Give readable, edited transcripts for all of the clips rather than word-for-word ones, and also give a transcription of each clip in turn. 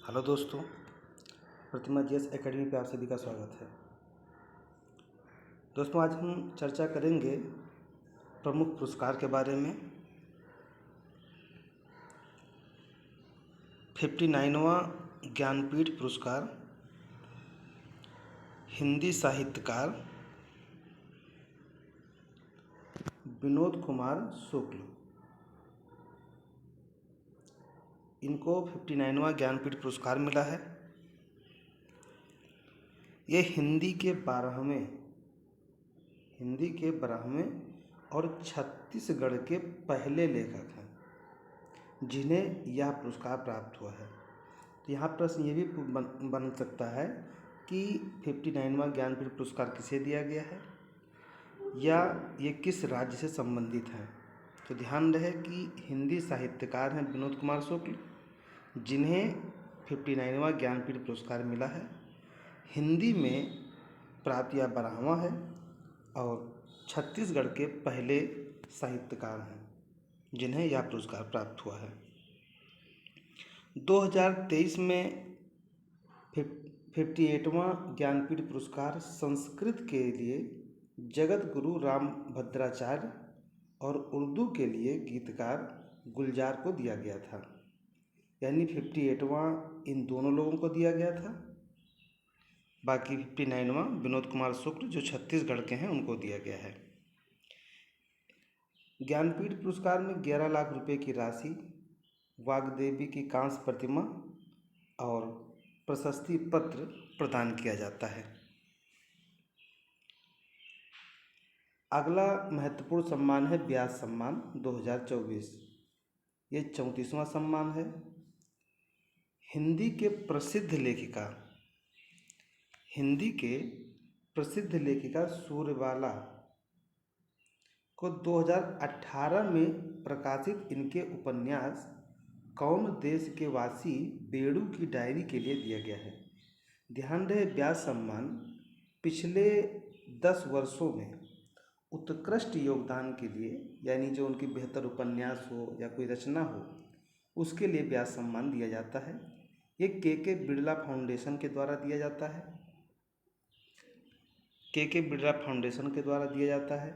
Hello दोस्तों, प्रतिमा GS academy पे आप सभी का स्वागत है। दोस्तों, आज हम चर्चा करेंगे प्रमुख पुरस्कार के बारे में। 59वां ज्ञानपीठ पुरस्कार हिंदी साहित्यकार विनोद कुमार शुक्ल, इनको 59वां ज्ञानपीठ पुरस्कार मिला है। ये हिंदी के 12वें और छत्तीसगढ़ के पहले लेखक हैं जिन्हें यह पुरस्कार प्राप्त हुआ है। तो यहाँ प्रश्न ये भी बन सकता है कि 59वां ज्ञानपीठ पुरस्कार किसे दिया गया है या ये किस राज्य से संबंधित है। तो ध्यान रहे कि हिंदी साहित्यकार हैं विनोद कुमार शुक्ल, जिन्हें 59वां ज्ञानपीठ पुरस्कार मिला है। हिंदी में प्राप्त यह 12वां है और छत्तीसगढ़ के पहले साहित्यकार हैं जिन्हें यह पुरस्कार प्राप्त हुआ है। 2023 में 58वां ज्ञानपीठ पुरस्कार संस्कृत के लिए जगत गुरु रामभद्राचार्य और उर्दू के लिए गीतकार गुलजार को दिया गया था। यानी 58वां इन दोनों लोगों को दिया गया था, बाकी 59वां विनोद कुमार शुक्ल जो छत्तीसगढ़ के हैं उनको दिया गया है। ज्ञानपीठ पुरस्कार में 11 लाख रुपए की राशि, वाग्देवी की कांस्य प्रतिमा और प्रशस्ति पत्र प्रदान किया जाता है। अगला महत्वपूर्ण सम्मान है व्यास सम्मान 2024। ये 34वां सम्मान है। हिंदी के प्रसिद्ध लेखिका सूर्यबाला को 2018 में प्रकाशित इनके उपन्यास कौन देश के वासी बेड़ू की डायरी के लिए दिया गया है। ध्यान रहे, व्यास सम्मान पिछले 10 वर्षों में उत्कृष्ट योगदान के लिए, यानी जो उनकी बेहतर उपन्यास हो या कोई रचना हो, उसके लिए व्यास सम्मान दिया जाता है। ये के बिरला फाउंडेशन के द्वारा दिया जाता है। के बिरला फाउंडेशन के द्वारा दिया जाता है।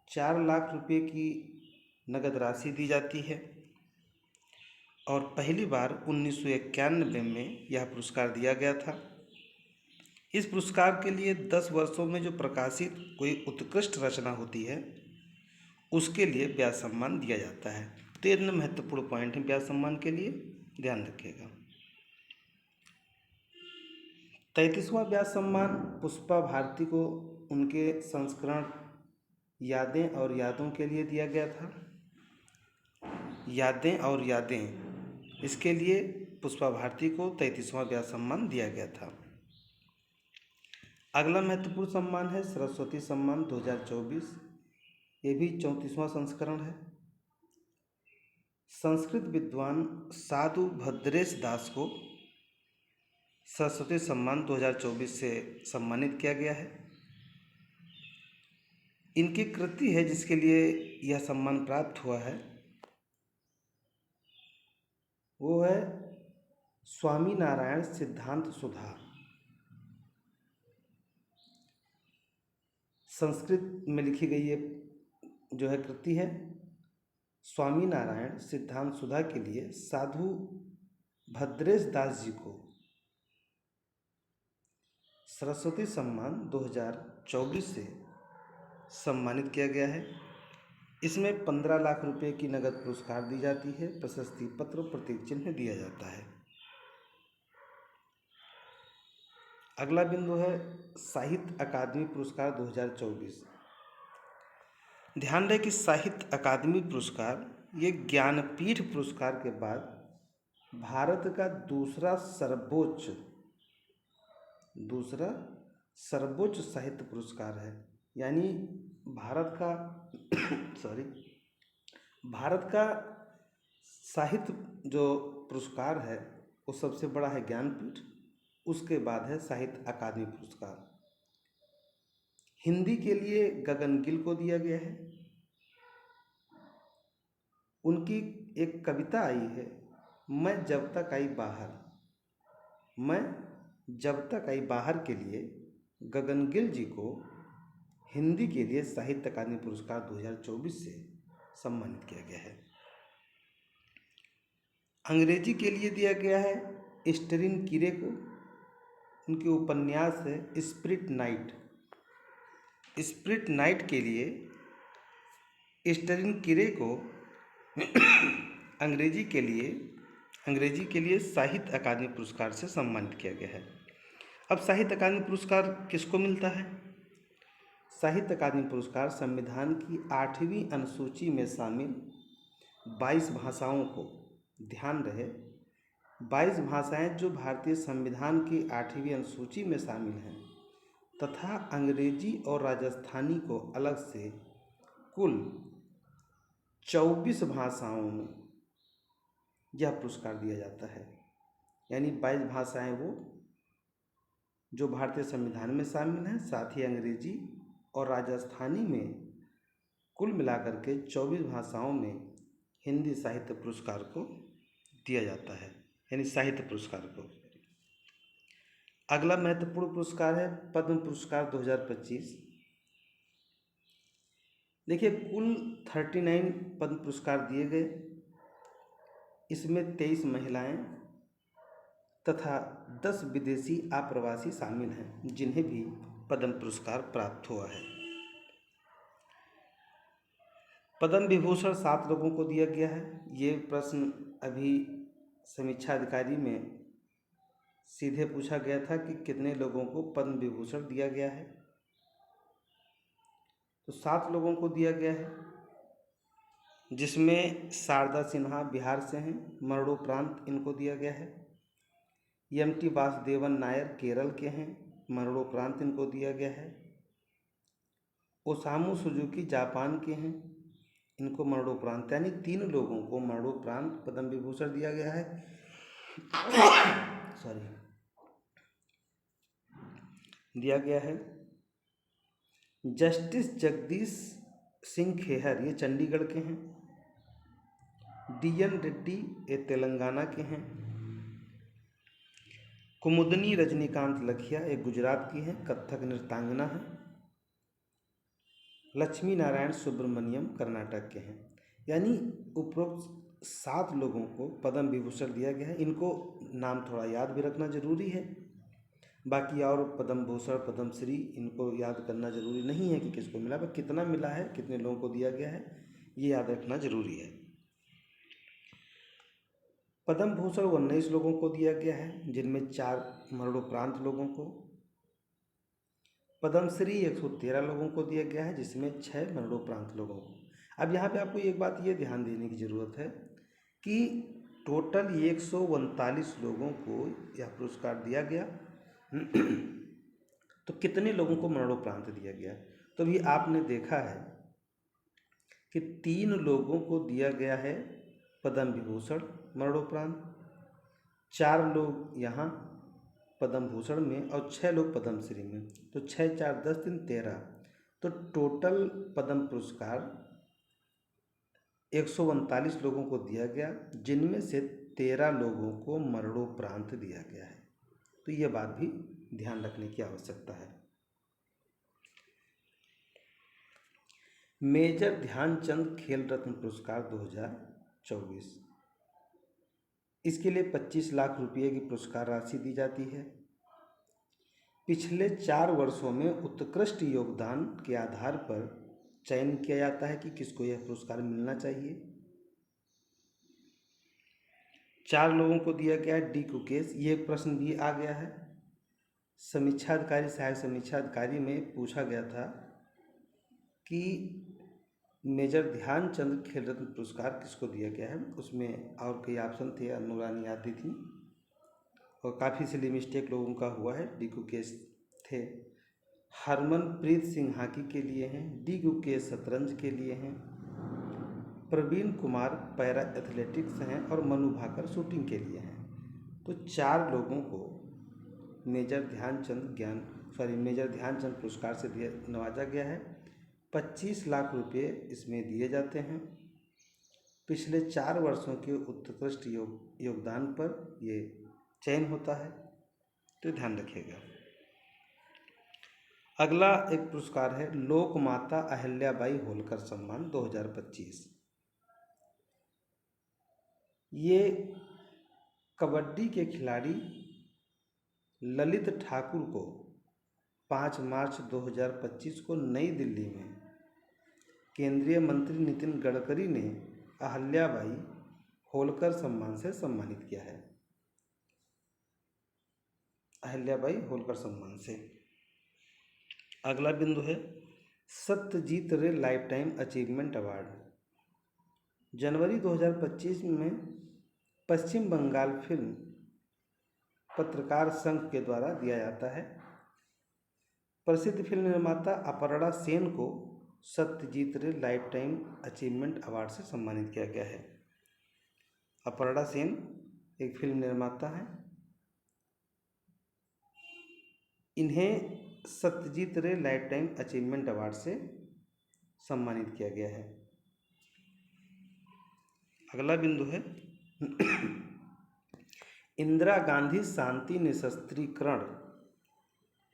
4 लाख रुपए की नगद राशि दी जाती है और पहली बार 1991 में यह पुरस्कार दिया गया था। इस पुरस्कार के लिए 10 वर्षों में जो प्रकाशित कोई उत्कृष्ट रचना होती है उसके लिए व्यास सम्मान दिया जाता है। तो ये महत्वपूर्ण पॉइंट है व्यास सम्मान के लिए, ध्यान रखिएगा। 33वां व्यास सम्मान पुष्पा भारती को उनके संस्करण यादें और यादों के लिए दिया गया था। यादें और यादें, इसके लिए पुष्पा भारती को 33वां व्यास सम्मान दिया गया था। अगला महत्वपूर्ण सम्मान है सरस्वती सम्मान 2024। ये भी 34वां संस्करण है। संस्कृत विद्वान साधु भद्रेश दास को सरस्वती सम्मान 2024 से सम्मानित किया गया है। इनकी कृति है जिसके लिए यह सम्मान प्राप्त हुआ है, वो है स्वामी नारायण सिद्धांत सुधा। संस्कृत में लिखी गई ये जो है कृति है स्वामी नारायण सिद्धांत सुधा के लिए साधु भद्रेश दास जी को सरस्वती सम्मान 2024 से सम्मानित किया गया है। इसमें 15 लाख रुपए की नगद पुरस्कार दी जाती है, प्रशस्ति पत्र प्रतीक चिन्ह दिया जाता है। अगला बिंदु है साहित्य अकादमी पुरस्कार 2024। ध्यान रहे कि साहित्य अकादमी पुरस्कार ये ज्ञानपीठ पुरस्कार के बाद भारत का दूसरा सर्वोच्च साहित्य पुरस्कार है। यानी भारत का साहित्य जो पुरस्कार है वो सबसे बड़ा है ज्ञानपीठ, उसके बाद है साहित्य अकादमी पुरस्कार। हिंदी के लिए गगन गिल को दिया गया है। उनकी एक कविता आई है, मैं जब तक आई बाहर, मैं जब तक आई बाहर के लिए गगनगिल जी को हिंदी के लिए साहित्य अकादमी पुरस्कार 2024 से सम्मानित किया गया है। अंग्रेजी के लिए दिया गया है स्टेरिन कीरे को, उनके उपन्यास है स्पिरिट नाइट। स्पिरिट नाइट के लिए स्टेरिन कीरे को अंग्रेजी के लिए साहित्य अकादमी पुरस्कार से सम्मानित किया गया है। अब साहित्य अकादमी पुरस्कार किसको मिलता है? साहित्य अकादमी पुरस्कार संविधान की 8वीं अनुसूची में शामिल 22 भाषाओं को, ध्यान रहे 22 भाषाएं जो भारतीय संविधान की 8वीं अनुसूची में शामिल हैं तथा अंग्रेजी और राजस्थानी को अलग से कुल 24 भाषाओं में यह पुरस्कार दिया जाता है। यानी 22 भाषाएं वो जो भारतीय संविधान में शामिल हैं, साथ ही अंग्रेजी और राजस्थानी में कुल मिलाकर के 24 भाषाओं में हिंदी साहित्य पुरस्कार को दिया जाता है, यानी साहित्य पुरस्कार को। अगला महत्वपूर्ण पुरस्कार है पद्म पुरस्कार 2025। देखिए कुल 39 पद्म पुरस्कार दिए गए, इसमें 23 महिलाएं तथा 10 विदेशी अप्रवासी शामिल हैं जिन्हें भी पद्म पुरस्कार प्राप्त हुआ है। पद्म विभूषण 7 लोगों को दिया गया है। ये प्रश्न अभी समीक्षा अधिकारी में सीधे पूछा गया था कि कितने लोगों को पद्म विभूषण दिया गया है, तो 7 लोगों को दिया गया है, जिसमें शारदा सिन्हा बिहार से हैं, मरणोपरांत इनको दिया गया है। एम.टी. वासुदेवन नायर केरल के हैं, मरणोपरांत इनको दिया गया है। ओसामू सुजुकी जापान के हैं, इनको मरणोपरांत, यानी 3 लोगों को मरणोपरांत पद्म विभूषण दिया गया है। दिया गया है। जस्टिस जगदीश सिंह खेहर ये चंडीगढ़ के हैं। डी.एन. रेड्डी ये तेलंगाना के हैं। कुमुदनी रजनीकांत लखिया एक गुजरात की है, कथक नृत्यांगना है। लक्ष्मी नारायण सुब्रमण्यम कर्नाटक के हैं। यानी उपरोक्त 7 लोगों को पद्म विभूषण दिया गया है। इनको नाम थोड़ा याद भी रखना जरूरी है, बाकी और पद्म भूषण पद्म श्री इनको याद करना जरूरी नहीं है कि किसको मिला, पर कितना मिला है, कितने लोगों को दिया गया है, ये याद रखना जरूरी है। पद्म भूषण 19 लोगों को दिया गया है, जिनमें 4 मरणोपरांत लोगों को। पद्मश्री 113 लोगों को दिया गया है, जिसमें 6 मरणोपरांत लोगों को। अब यहाँ पे आपको एक बात ये ध्यान देने की ज़रूरत है कि टोटल 139 लोगों को यह पुरस्कार दिया गया तो कितने लोगों को मरणोपरांत दिया गया? तो भी आपने देखा है कि 3 लोगों को दिया गया है पद्म विभूषण मरणोपरांत, 4 लोग यहाँ पद्म भूषण में और 6 लोग पद्मश्री में, तो 6 4 10 3 13, तो टोटल पद्म पुरस्कार 139 लोगों को दिया गया, जिनमें से 13 लोगों को मरणोपरांत दिया गया है। तो ये बात भी ध्यान रखने की आवश्यकता है। मेजर ध्यानचंद खेल रत्न पुरस्कार 2024, इसके लिए 25 लाख रुपये की पुरस्कार राशि दी जाती है। पिछले 4 वर्षों में उत्कृष्ट योगदान के आधार पर चयन किया जाता है कि किसको यह पुरस्कार मिलना चाहिए। 4 लोगों को दिया गया है। डी कुकेश, ये प्रश्न भी आ गया है, समीक्षा अधिकारी सहायक समीक्षा अधिकारी में पूछा गया था कि मेजर ध्यानचंद खेल रत्न पुरस्कार किसको दिया गया है। उसमें और कई ऑप्शन थे, अनुरानी आती थी और काफ़ी सिली मिस्टेक लोगों का हुआ है। डी कुकेश थे। हरमनप्रीत सिंह हॉकी के लिए हैं, डी कुकेश शतरंज के लिए हैं, प्रवीण कुमार पैरा एथलेटिक्स हैं और मनु भाकर शूटिंग के लिए हैं। तो 4 लोगों को मेजर ध्यानचंद पुरस्कार से नवाजा गया है। 25 लाख रुपये इसमें दिए जाते हैं। पिछले 4 वर्षों के उत्कृष्ट योगदान पर ये चयन होता है। तो ध्यान रखिएगा। अगला एक पुरस्कार है लोक माता अहिल्याबाई होलकर सम्मान 2025। ये कबड्डी के खिलाड़ी ललित ठाकुर को 5 मार्च 2025 को नई दिल्ली में केंद्रीय मंत्री नितिन गडकरी ने अहिल्याबाई होलकर सम्मान से सम्मानित किया है। अहिल्याबाई होलकर सम्मान से। अगला बिंदु है सत्यजीत रे लाइफ टाइम अचीवमेंट अवार्ड। जनवरी 2025 में पश्चिम बंगाल फिल्म पत्रकार संघ के द्वारा दिया जाता है। प्रसिद्ध फिल्म निर्माता अपर्णा सेन को सत्यजीत रे लाइफ टाइम अचीवमेंट अवार्ड से सम्मानित किया गया है। अपर्णा सेन एक फिल्म निर्माता हैं। इन्हें सत्यजीत रे लाइफ टाइम अचीवमेंट अवार्ड से सम्मानित किया गया है। अगला बिंदु है इंदिरा गांधी शांति निशस्त्रीकरण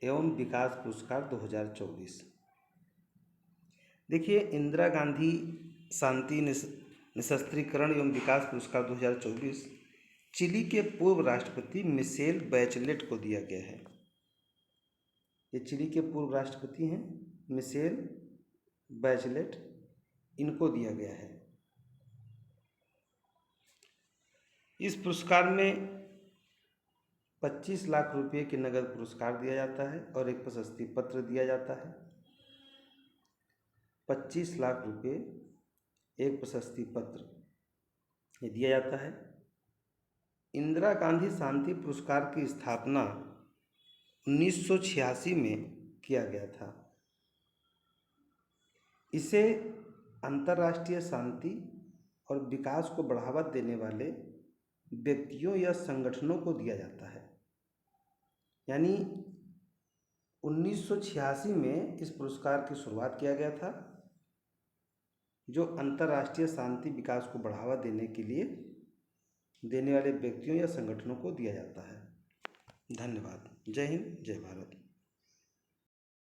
एवं विकास पुरस्कार 2024। देखिए, इंदिरा गांधी शांति निशस्त्रीकरण एवं विकास पुरस्कार 2024 चिली के पूर्व राष्ट्रपति मिशेल बैचलेट को दिया गया है। ये चिली के पूर्व राष्ट्रपति हैं मिशेल बैचलेट, इनको दिया गया है। इस पुरस्कार में 25 लाख रुपये की नगद पुरस्कार दिया जाता है और एक प्रशस्ति पत्र दिया जाता है। 25 लाख रुपये, एक प्रशस्ति पत्र ये दिया जाता है। इंदिरा गांधी शांति पुरस्कार की स्थापना 1986 में किया गया था। इसे अंतर्राष्ट्रीय शांति और विकास को बढ़ावा देने वाले व्यक्तियों या संगठनों को दिया जाता है। यानी 1986 में इस पुरस्कार की शुरुआत किया गया था, जो अंतर्राष्ट्रीय शांति विकास को बढ़ावा देने के लिए देने वाले व्यक्तियों या संगठनों को दिया जाता है। धन्यवाद। जय हिंद, जय भारत।